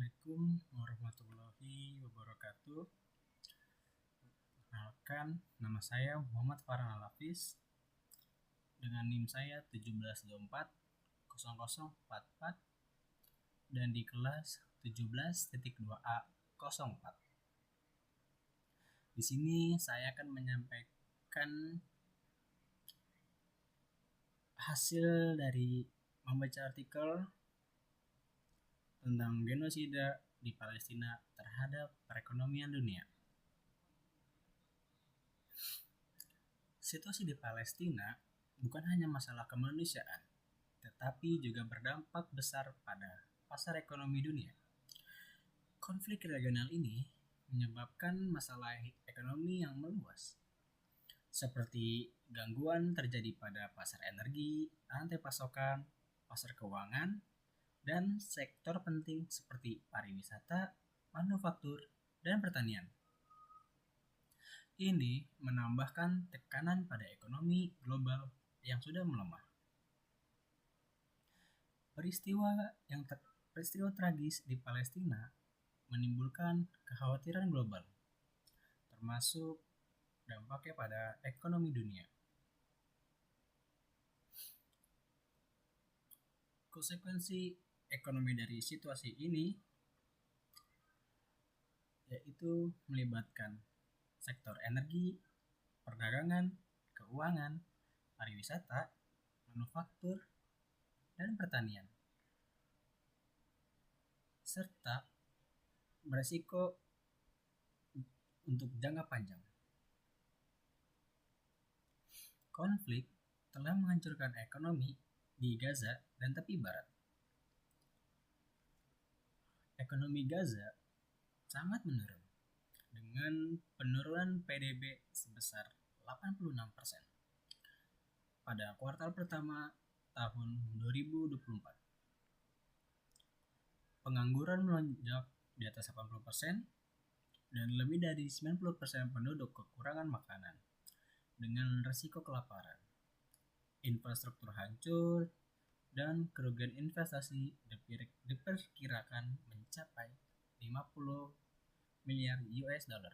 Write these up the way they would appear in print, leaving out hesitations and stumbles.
Assalamualaikum warahmatullahi wabarakatuh. Perkenalkan, nama saya Muhammad Farhan Al-Hafiz dengan NIM saya 17240044 dan di kelas 17.2A04. Di sini saya akan menyampaikan hasil dari membaca artikel tentang genosida di Palestina terhadap perekonomian dunia. Situasi di Palestina bukan hanya masalah kemanusiaan, tetapi juga berdampak besar pada pasar ekonomi dunia. Konflik regional ini menyebabkan masalah ekonomi yang meluas, seperti gangguan terjadi pada pasar energi, rantai pasokan, pasar keuangan, dan sektor penting seperti pariwisata, manufaktur, dan pertanian. Ini menambahkan tekanan pada ekonomi global yang sudah melemah. Peristiwa tragis di Palestina menimbulkan kekhawatiran global, termasuk dampaknya pada ekonomi dunia. Konsekuensi ekonomi dari situasi ini yaitu melibatkan sektor energi, perdagangan, keuangan, pariwisata, manufaktur, dan pertanian, serta beresiko untuk jangka panjang. Konflik telah menghancurkan ekonomi di Gaza dan tepi barat. Ekonomi Gaza sangat menurun, dengan penurunan PDB sebesar 86% pada kuartal pertama tahun 2024. Pengangguran melonjak di atas 80% dan lebih dari 90% penduduk kekurangan makanan dengan risiko kelaparan. Infrastruktur hancur dan kerugian investasi diperkirakan mencapai 50 miliar US dollar.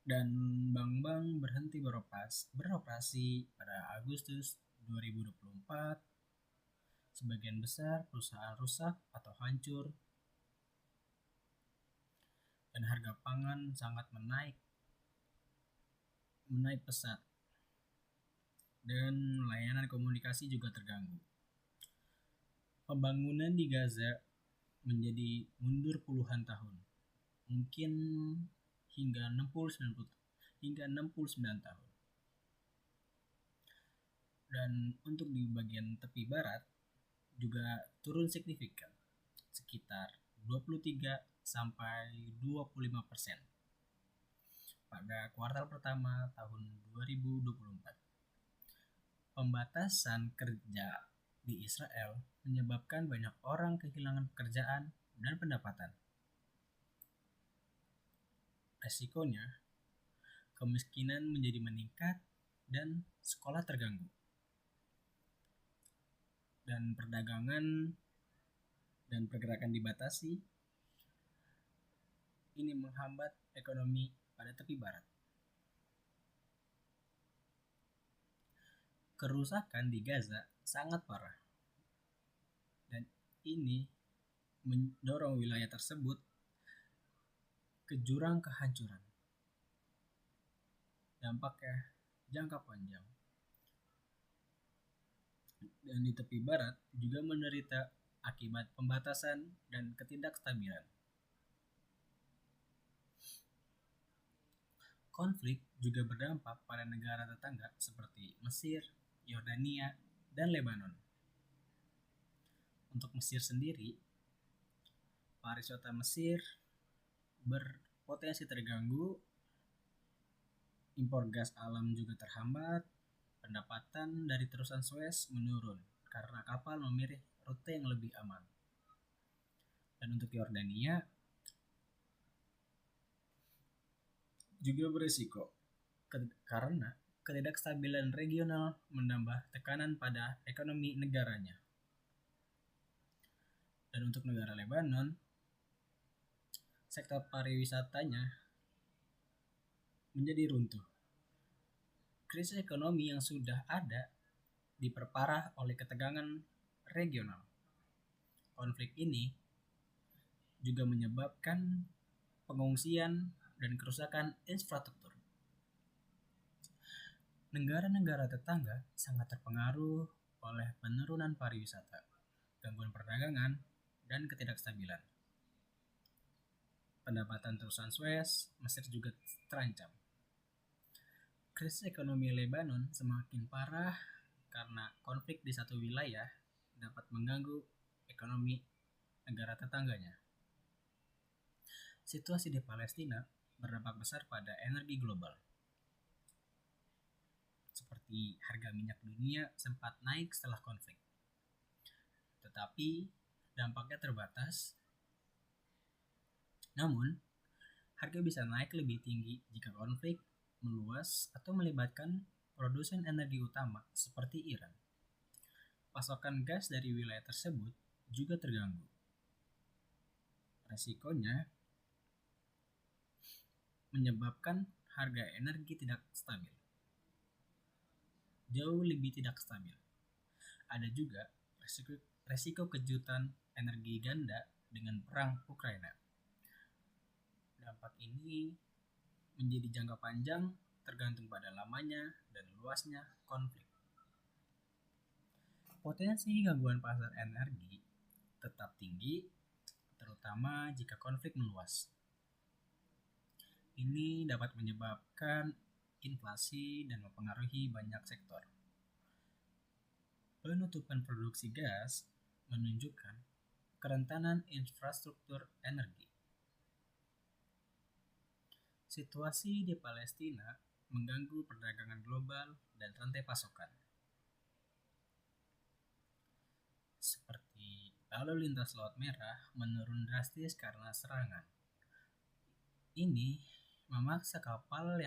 Dan bank-bank berhenti beroperasi pada Agustus 2024. Sebagian besar perusahaan rusak atau hancur, dan harga pangan sangat menaik pesat, dan layanan komunikasi juga terganggu. Pembangunan di Gaza menjadi mundur puluhan tahun, mungkin hingga 69 tahun. Dan untuk di bagian tepi barat juga turun signifikan, sekitar 23-25% pada kuartal pertama tahun 2024. Pembatasan kerja di Israel menyebabkan banyak orang kehilangan pekerjaan dan pendapatan. Resikonya, kemiskinan menjadi meningkat dan sekolah terganggu. Dan perdagangan dan pergerakan dibatasi. Ini menghambat ekonomi pada tepi barat. Kerusakan di Gaza sangat parah, dan ini mendorong wilayah tersebut ke jurang kehancuran. Dampaknya jangka panjang. Dan di tepi barat juga menderita akibat pembatasan dan ketidakstabilan. Konflik juga berdampak pada negara tetangga seperti Mesir, Yordania, dan Lebanon. Untuk Mesir sendiri, pariwisata Mesir berpotensi terganggu, impor gas alam juga terhambat, pendapatan dari terusan Suez menurun karena kapal memilih rute yang lebih aman. Dan untuk Yordania juga berisiko karena ketidakstabilan regional menambah tekanan pada ekonomi negaranya. Dan Dan untuk negara Lebanon, sektor pariwisatanya menjadi runtuh. Krisis ekonomi yang sudah ada diperparah oleh ketegangan regional. Konflik ini juga menyebabkan pengungsian dan kerusakan infrastruktur. Negara-negara tetangga sangat terpengaruh oleh penurunan pariwisata, gangguan perdagangan, dan ketidakstabilan. Pendapatan terusan Suez, Mesir juga terancam. Krisis ekonomi Lebanon semakin parah karena konflik di satu wilayah dapat mengganggu ekonomi negara tetangganya. Situasi di Palestina berdampak besar pada energi global. Seperti harga minyak dunia sempat naik setelah konflik. Tetapi dampaknya terbatas. Namun, harga bisa naik lebih tinggi jika konflik meluas atau melibatkan produsen energi utama seperti Iran. Pasokan gas dari wilayah tersebut juga terganggu. Resikonya menyebabkan harga energi tidak stabil. Jauh lebih tidak stabil. Ada juga resiko kejutan energi ganda dengan perang Ukraina. Dampak ini menjadi jangka panjang tergantung pada lamanya dan luasnya konflik. Potensi gangguan pasar energi tetap tinggi, terutama jika konflik meluas. Ini dapat menyebabkan inflasi dan mempengaruhi banyak sektor. Penutupan produksi gas menunjukkan kerentanan infrastruktur energi. Situasi di Palestina mengganggu perdagangan global dan rantai pasokan. Seperti lalu lintas Laut Merah menurun drastis karena serangan. Ini memaksa kapal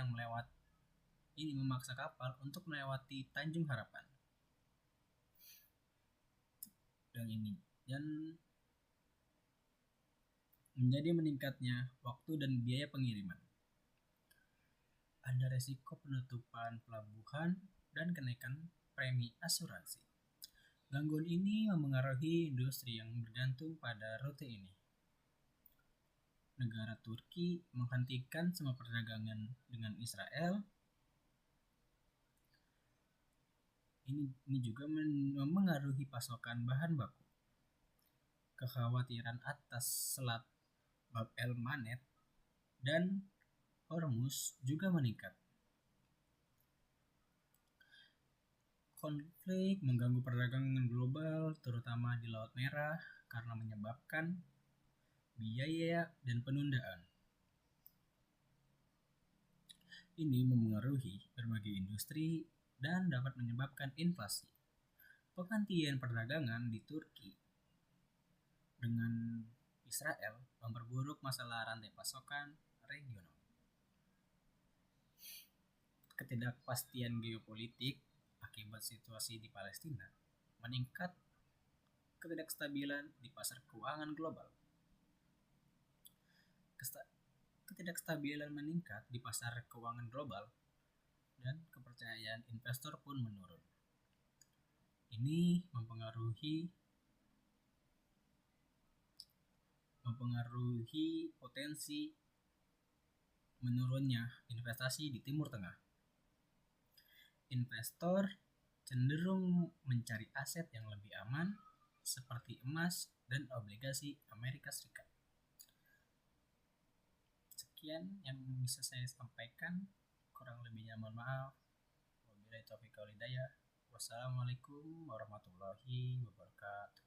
untuk melewati Tanjung Harapan. Dan menjadi meningkatnya waktu dan biaya pengiriman. Ada resiko penutupan pelabuhan dan kenaikan premi asuransi. Gangguan ini memengaruhi industri yang bergantung pada rute ini. Negara Turki menghentikan semua perdagangan dengan Israel. Ini juga memengaruhi pasokan bahan baku. Kekhawatiran atas Selat Bab el-Mandeb dan Hormuz juga meningkat. Konflik mengganggu perdagangan global, terutama di Laut Merah, karena menyebabkan biaya dan penundaan. Ini memengaruhi berbagai industri dan dapat menyebabkan inflasi. Penghentian perdagangan di Turki dengan Israel memperburuk masalah rantai pasokan regional. Ketidakpastian geopolitik akibat situasi di Palestina meningkat ketidakstabilan di pasar keuangan global. Ketidakstabilan meningkat di pasar keuangan global dan kepercayaan investor pun menurun. Ini mempengaruhi potensi menurunnya investasi di Timur Tengah. Investor cenderung mencari aset yang lebih aman seperti emas dan obligasi Amerika Serikat. Sekian yang bisa saya sampaikan, kurang lebihnya mohon maaf. Wabillahi taufiq wal hidayah. Wassalamualaikum warahmatullahi wabarakatuh.